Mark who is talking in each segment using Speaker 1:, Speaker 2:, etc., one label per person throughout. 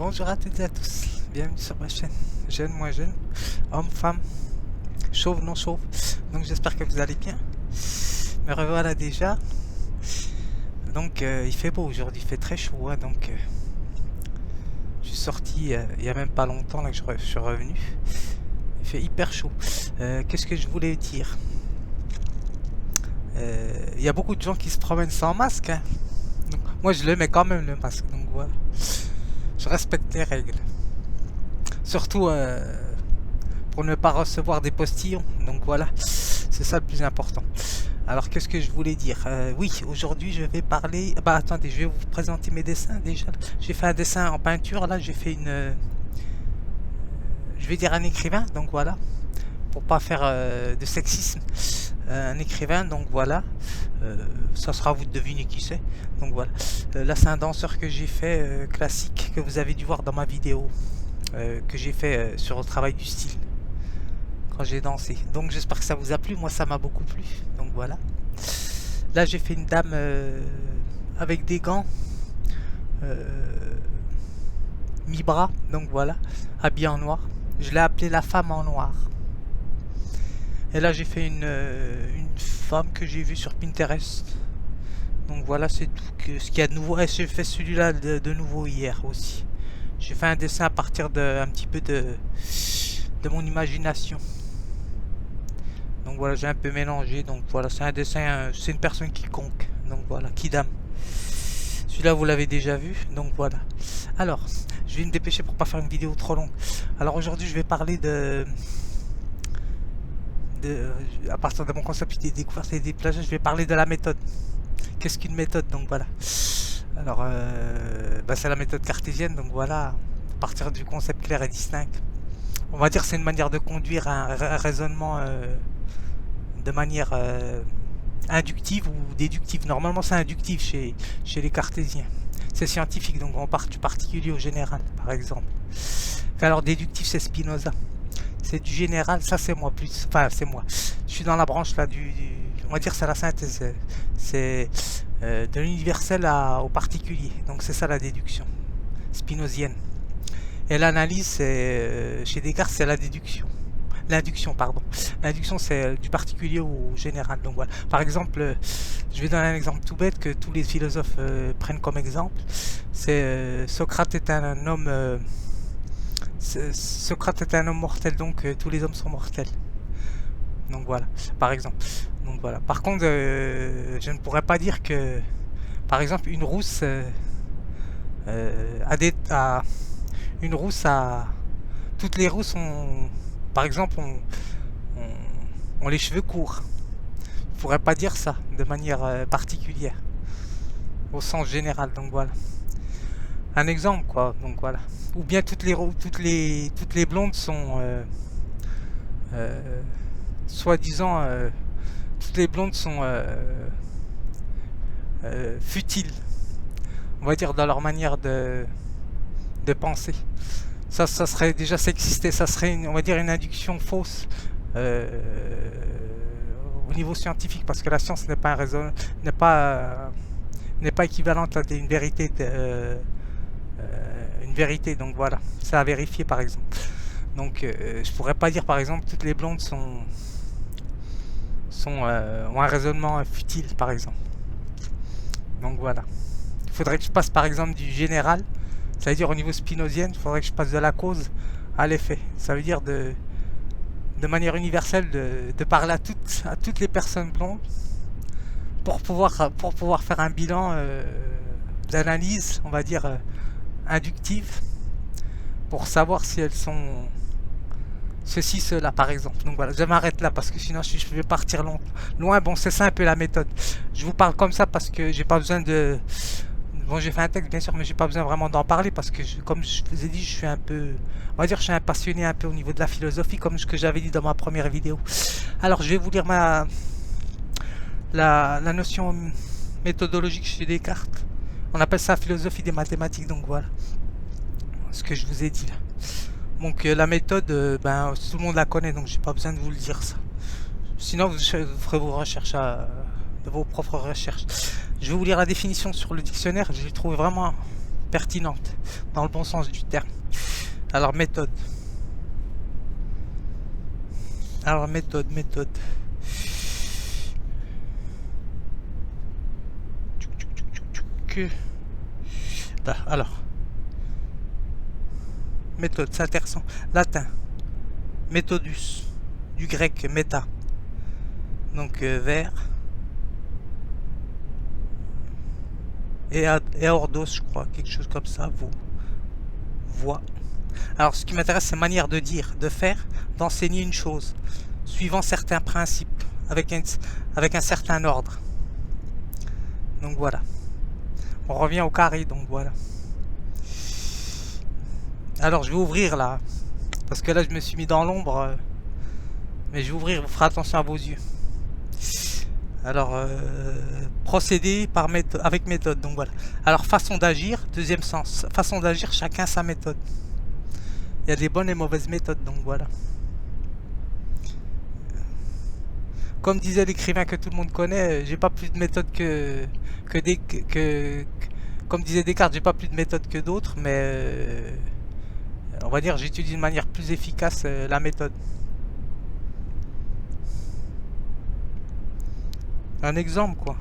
Speaker 1: Bonjour à toutes et à tous, bienvenue sur ma chaîne, jeune, moins jeune, homme, femme, chauve, non chauve, donc j'espère que vous allez bien. Me revoilà déjà, donc il fait beau aujourd'hui, il fait très chaud, hein, donc je suis sorti il y a même pas longtemps là que je suis revenu, il fait hyper chaud. Qu'est-ce que je voulais dire? Il y a beaucoup de gens qui se promènent sans masque, hein. Donc, moi je le mets quand même le masque, donc voilà, je respecte les règles. Surtout pour ne pas recevoir des postillons. Donc voilà, c'est ça le plus important. Alors qu'est-ce que je voulais dire? Oui, aujourd'hui je vais parler... Bah attendez, je vais vous présenter mes dessins déjà. J'ai fait un dessin en peinture, là j'ai fait une... je vais dire un écrivain, donc voilà. Pour pas faire de sexisme. Un écrivain, donc voilà. Ça sera à vous de deviner qui c'est. Donc voilà. Là c'est un danseur que j'ai fait, classique, que vous avez dû voir dans ma vidéo. Que j'ai fait sur le travail du style quand j'ai dansé. Donc j'espère que ça vous a plu, moi ça m'a beaucoup plu. Donc voilà. Là j'ai fait une dame avec des gants mi-bras, donc voilà, habillée en noir. Je l'ai appelée la femme en noir. Et là j'ai fait une femme que j'ai vue sur Pinterest. Donc voilà, c'est tout ce qu'il y a de nouveau. Et j'ai fait celui-là de nouveau hier aussi. J'ai fait un dessin à partir de un petit peu de mon imagination. Donc voilà, j'ai un peu mélangé. Donc voilà, c'est un dessin, c'est une personne quiconque. Donc voilà, Kidam. Celui-là, vous l'avez déjà vu. Donc voilà. Alors, je vais me dépêcher pour pas faire une vidéo trop longue. Alors aujourd'hui, je vais parler à partir de mon concept des découvertes et des plagiats, je vais parler de la méthode. Qu'est-ce qu'une méthode? Donc voilà. Alors, c'est la méthode cartésienne, donc voilà, à partir du concept clair et distinct. On va dire que c'est une manière de conduire un raisonnement de manière inductive ou déductive. Normalement, c'est inductif chez les cartésiens. C'est scientifique, donc on part du particulier au général, par exemple. Alors, déductif, c'est Spinoza. C'est du général, ça c'est moi plus. Enfin, c'est moi. Je suis dans la branche là on va dire c'est la synthèse. C'est de l'universel au particulier. Donc c'est ça la déduction spinozienne. Et l'analyse, c'est chez Descartes, c'est la déduction. L'induction, pardon. L'induction, c'est du particulier au général. Donc voilà. Par exemple, je vais donner un exemple tout bête que tous les philosophes prennent comme exemple. C'est Socrate est un homme. Socrate est un homme mortel, donc tous les hommes sont mortels. Donc voilà, par exemple. Donc voilà. Par contre, je ne pourrais pas dire que, par exemple, une rousse une rousse a... Toutes les rousses ont... Par exemple, ont les cheveux courts. Je ne pourrais pas dire ça de manière particulière. Au sens général, donc voilà. Un exemple, quoi. Donc voilà. Ou bien toutes les blondes sont... soi-disant... toutes les blondes sont... futiles. On va dire dans leur manière de penser. Ça serait déjà sexiste, ça serait on va dire une induction fausse au niveau scientifique, parce que la science n'est pas n'est pas équivalente à une vérité donc voilà, c'est à vérifier par exemple. Donc je pourrais pas dire par exemple toutes les blondes ont un raisonnement futile par exemple. Donc voilà. Il faudrait que je passe par exemple du général, ça veut dire au niveau spinozien, il faudrait que je passe de la cause à l'effet. Ça veut dire de manière universelle de parler à toutes les personnes blondes pour pouvoir faire un bilan d'analyse, on va dire inductive, pour savoir si elles sont ceci, cela par exemple. Donc voilà, je m'arrête là parce que sinon je vais partir loin. Bon, c'est ça un peu la méthode. Je vous parle comme ça parce que j'ai pas besoin de... Bon, j'ai fait un texte bien sûr, mais j'ai pas besoin vraiment d'en parler parce que comme je vous ai dit, je suis un peu... On va dire que je suis un passionné un peu au niveau de la philosophie, comme ce que j'avais dit dans ma première vidéo. Alors je vais vous lire la notion méthodologique chez Descartes. On appelle ça philosophie des mathématiques, donc voilà ce que je vous ai dit là. Donc la méthode, tout le monde la connaît, donc j'ai pas besoin de vous le dire ça. Sinon vous ferez vos recherches de vos propres recherches. Je vais vous lire la définition sur le dictionnaire, je l'ai trouvé vraiment pertinente, dans le bon sens du terme. Alors méthode. Alors méthode. Là, alors. Méthode, c'est intéressant. Latin. Methodus. Du grec méta. Donc vers. Et aordos, je crois. Quelque chose comme ça. Voix. Alors ce qui m'intéresse, c'est manière de dire, de faire, d'enseigner une chose. Suivant certains principes. Avec un certain ordre. Donc voilà. On revient au carré, donc voilà. Alors je vais ouvrir là. Parce que là je me suis mis dans l'ombre. Mais je vais ouvrir, vous ferez attention à vos yeux. Alors, procéder avec méthode, donc voilà. Alors, façon d'agir, deuxième sens. Façon d'agir, chacun sa méthode. Il y a des bonnes et mauvaises méthodes, donc voilà. Comme disait l'écrivain que tout le monde connaît, j'ai pas plus de méthode comme disait Descartes, j'ai pas plus de méthode que d'autres, mais on va dire j'utilise d'une manière plus efficace la méthode. Un exemple quoi.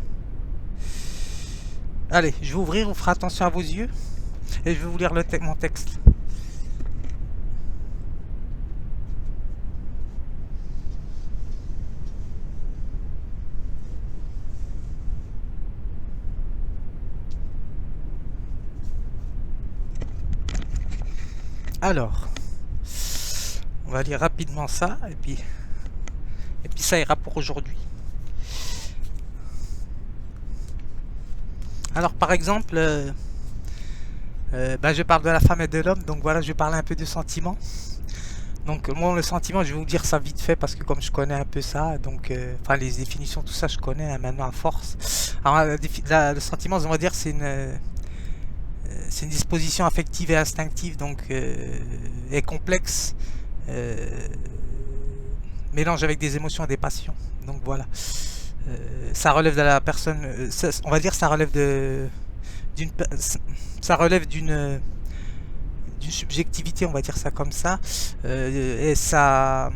Speaker 1: Allez, je vais ouvrir, vous ferez attention à vos yeux et je vais vous lire mon texte. Alors, on va lire rapidement ça et puis ça ira pour aujourd'hui. Alors par exemple, je parle de la femme et de l'homme, donc voilà, je vais parler un peu de sentiments. Donc moi le sentiment, je vais vous dire ça vite fait parce que comme je connais un peu ça, donc enfin les définitions, tout ça je connais maintenant à force. Alors le sentiment, on va dire c'est une disposition affective et instinctive, donc est complexe, mélange avec des émotions et des passions. Donc voilà. Ça relève de la personne, on va dire ça relève d'une subjectivité, on va dire ça comme ça, et ça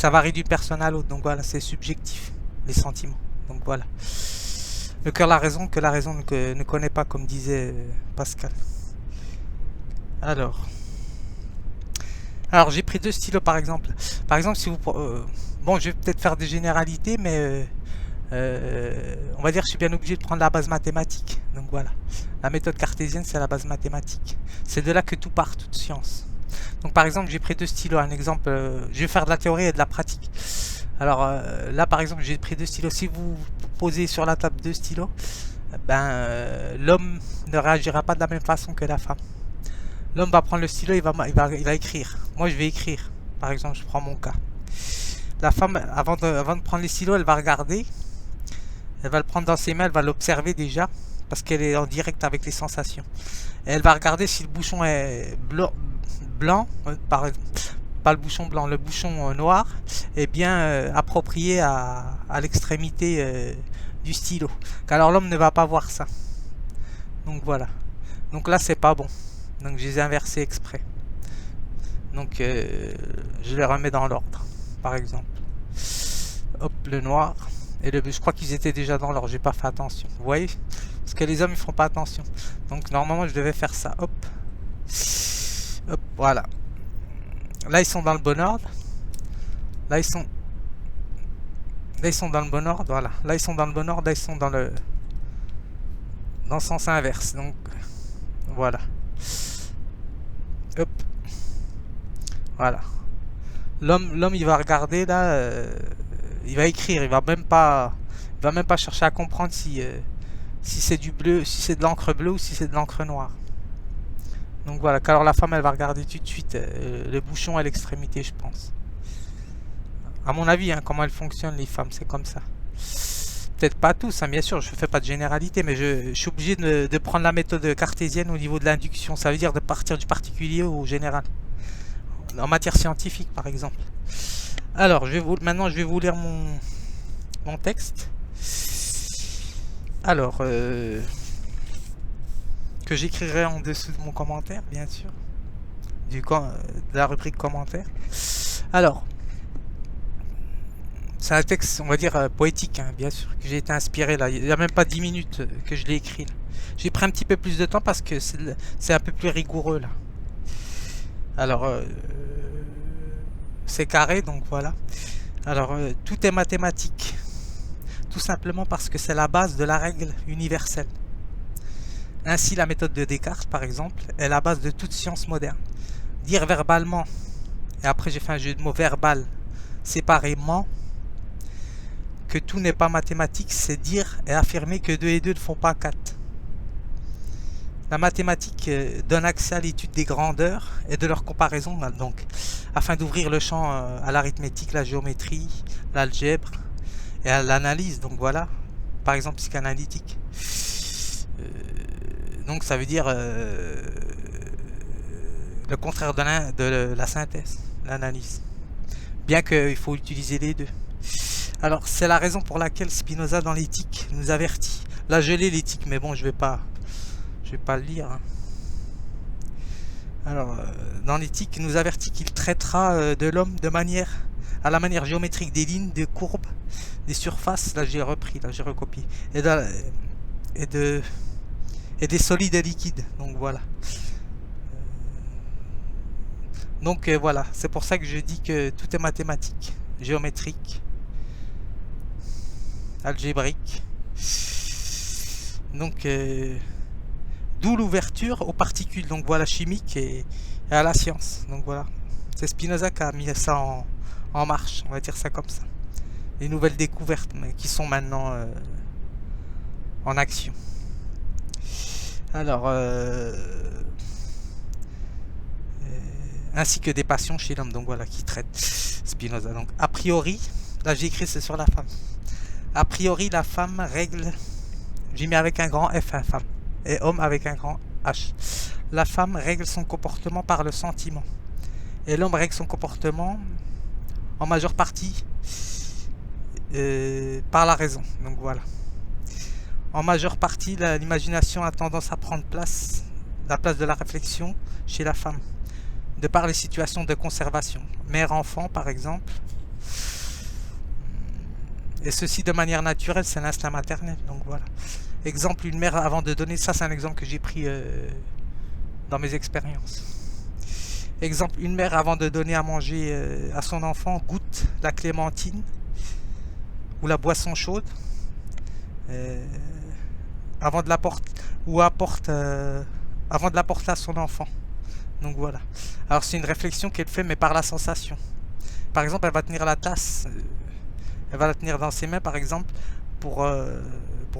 Speaker 1: varie d'une personne à l'autre, donc voilà, c'est subjectif, les sentiments, donc voilà. Le cœur, la raison, que la raison ne connaît pas, comme disait Pascal. Alors j'ai pris deux stylos par exemple. Par exemple, si vous... bon, je vais peut-être faire des généralités, mais on va dire que je suis bien obligé de prendre la base mathématique. Donc voilà. La méthode cartésienne, c'est la base mathématique. C'est de là que tout part, toute science. Donc par exemple, j'ai pris deux stylos. Un exemple, je vais faire de la théorie et de la pratique. Alors là, par exemple, j'ai pris deux stylos. Si vous posez sur la table deux stylos, l'homme ne réagira pas de la même façon que la femme. L'homme va prendre le stylo, il va écrire. Moi, je vais écrire. Par exemple, je prends mon cas. La femme, avant de prendre les stylos, elle va regarder. Elle va le prendre dans ses mains, elle va l'observer déjà. Parce qu'elle est en direct avec les sensations. Et elle va regarder si le bouchon est blanc, pas le bouchon blanc, le bouchon noir, est bien approprié à l'extrémité du stylo. Alors l'homme ne va pas voir ça. Donc voilà. Donc là, c'est pas bon. Donc je les ai inversés exprès. Donc je les remets dans l'ordre, par exemple. Hop, le noir. Et je crois qu'ils étaient déjà dans l'ordre, j'ai pas fait attention. Vous voyez? Parce que les hommes ils font pas attention. Donc normalement je devais faire ça. Hop. Hop, voilà. Là ils sont dans le bon ordre. Là ils sont dans le bon ordre, voilà. Là ils sont dans le bon ordre, là ils sont dans le sens inverse. Donc voilà. Hop. Voilà. L'homme il va regarder là, il va écrire, il va même pas chercher à comprendre si c'est du bleu, si c'est de l'encre bleue ou si c'est de l'encre noire. Donc voilà, qu'alors la femme elle va regarder tout de suite le bouchon à l'extrémité, je pense. À mon avis, hein, comment elles fonctionnent les femmes, c'est comme ça. Peut-être pas tous, hein, bien sûr, je fais pas de généralité, mais je suis obligé de prendre la méthode cartésienne au niveau de l'induction. Ça veut dire de partir du particulier au général. En matière scientifique, par exemple. Alors, maintenant, je vais vous lire mon texte. Alors, que que j'écrirai en dessous de mon commentaire, bien sûr, de la rubrique commentaires. Alors, c'est un texte, on va dire, poétique, hein, bien sûr, que j'ai été inspiré là. Il n'y a même pas 10 minutes que je l'ai écrit. J'ai pris un petit peu plus de temps parce que c'est un peu plus rigoureux là. Alors, c'est carré, donc voilà. Alors, tout est mathématique. Tout simplement parce que c'est la base de la règle universelle. Ainsi, la méthode de Descartes, par exemple, est la base de toute science moderne. Dire verbalement, et après j'ai fait un jeu de mots verbal, séparément, que tout n'est pas mathématique, c'est dire et affirmer que 2 et 2 ne font pas 4. La mathématique donne accès à l'étude des grandeurs et de leur comparaison, donc, afin d'ouvrir le champ à l'arithmétique, la géométrie, l'algèbre et à l'analyse, donc voilà, par exemple psychanalytique. Donc ça veut dire le contraire de la synthèse, l'analyse. Bien qu'il faut utiliser les deux. Alors c'est la raison pour laquelle Spinoza dans l'éthique nous avertit. Là je l'ai l'éthique, mais bon je vais pas le lire. Hein. Alors dans l'éthique nous avertit qu'il traitera de l'homme de manière à la manière géométrique des lignes, des courbes, des surfaces. Là j'ai repris, là j'ai recopié. Et des solides et liquides. Donc voilà. Donc voilà, c'est pour ça que je dis que tout est mathématique, géométrique, algébrique. Donc d'où l'ouverture aux particules, donc voilà, chimiques et à la science. Donc voilà, c'est Spinoza qui a mis ça en marche, on va dire ça comme ça. Les nouvelles découvertes mais qui sont maintenant en action. Alors, ainsi que des passions chez l'homme, donc voilà, qui traite Spinoza. Donc, a priori, là j'ai écrit c'est sur la femme. A priori, la femme règle, j'ai mis avec un grand F, hein, femme, et homme avec un grand H. La femme règle son comportement par le sentiment, et l'homme règle son comportement en majeure partie par la raison. Donc voilà. En majeure partie, l'imagination a tendance à prendre la place de la réflexion chez la femme, de par les situations de conservation. Mère-enfant, par exemple. Et ceci de manière naturelle, c'est l'instinct maternel. Donc voilà. Exemple, une mère avant de donner, ça c'est un exemple que j'ai pris dans mes expériences. Exemple, une mère avant de donner à manger à son enfant goûte la clémentine ou la boisson chaude. Avant de l'apporter avant de l'apporter à son enfant. Donc voilà. Alors c'est une réflexion qu'elle fait mais par la sensation. Par exemple, elle va tenir la tasse, elle va la tenir dans ses mains par exemple pour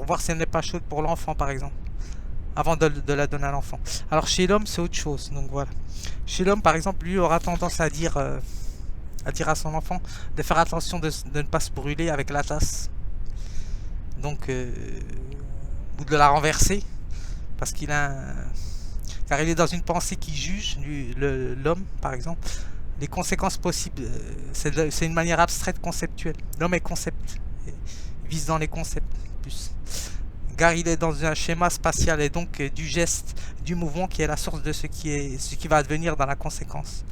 Speaker 1: voir si elle n'est pas chaude pour l'enfant par exemple, avant de la donner à l'enfant. Alors chez l'homme c'est autre chose. Donc voilà. Chez l'homme par exemple, lui aura tendance à dire à son enfant de faire attention de ne pas se brûler avec la tasse. Donc ou de la renverser parce qu'il a car il est dans une pensée qui juge l'homme par exemple les conséquences possibles. C'est une manière abstraite conceptuelle. L'homme est concept, il vise dans les concepts plus, car il est dans un schéma spatial et donc du geste, du mouvement qui est la source de ce qui va advenir dans la conséquence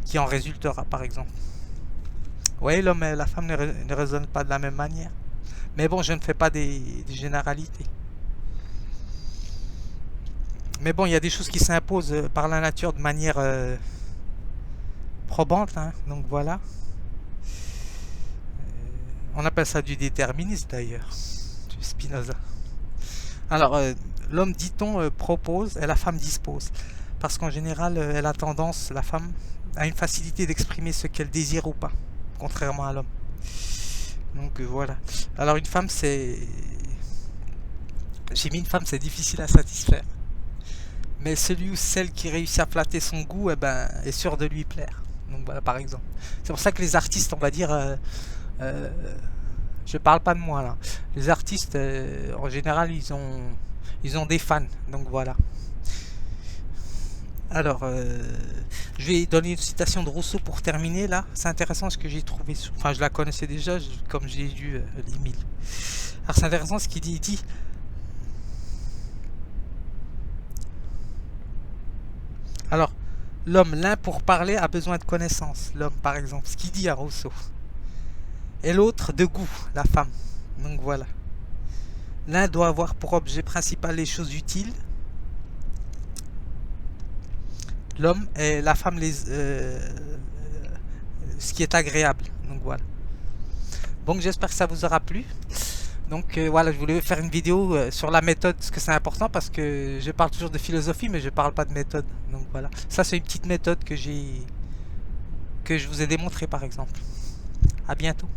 Speaker 1: qui en résultera par exemple. Oui, l'homme et la femme ne raisonnent pas de la même manière. Mais bon, je ne fais pas des généralités. Mais bon, il y a des choses qui s'imposent par la nature de manière probante. Hein, donc voilà. On appelle ça du déterminisme d'ailleurs. Du Spinoza. Alors, l'homme, dit-on, propose et la femme dispose. Parce qu'en général, elle a tendance, la femme, a une facilité d'exprimer ce qu'elle désire ou pas. Contrairement à l'homme. Donc voilà. Alors une femme c'est... J'ai mis une femme c'est difficile à satisfaire. Mais celui ou celle qui réussit à flatter son goût est sûr de lui plaire. Donc voilà par exemple. C'est pour ça que les artistes on va dire... je parle pas de moi là. Les artistes en général ils ont des fans. Donc voilà. Alors, je vais donner une citation de Rousseau pour terminer là. C'est intéressant ce que j'ai trouvé. Enfin, je la connaissais déjà, comme j'ai lu l'Émile. Alors, c'est intéressant ce qu'il dit. Il dit Alors, l'homme, l'un pour parler a besoin de connaissances. L'homme, par exemple, ce qu'il dit à Rousseau. Et l'autre de goût, la femme. Donc voilà. L'un doit avoir pour objet principal les choses utiles. L'homme et la femme ce qui est agréable. Donc voilà. Donc j'espère que ça vous aura plu. Donc voilà, je voulais faire une vidéo sur la méthode, parce que c'est important, parce que je parle toujours de philosophie, mais je parle pas de méthode. Donc voilà, ça c'est une petite méthode que je vous ai démontré par exemple. À bientôt.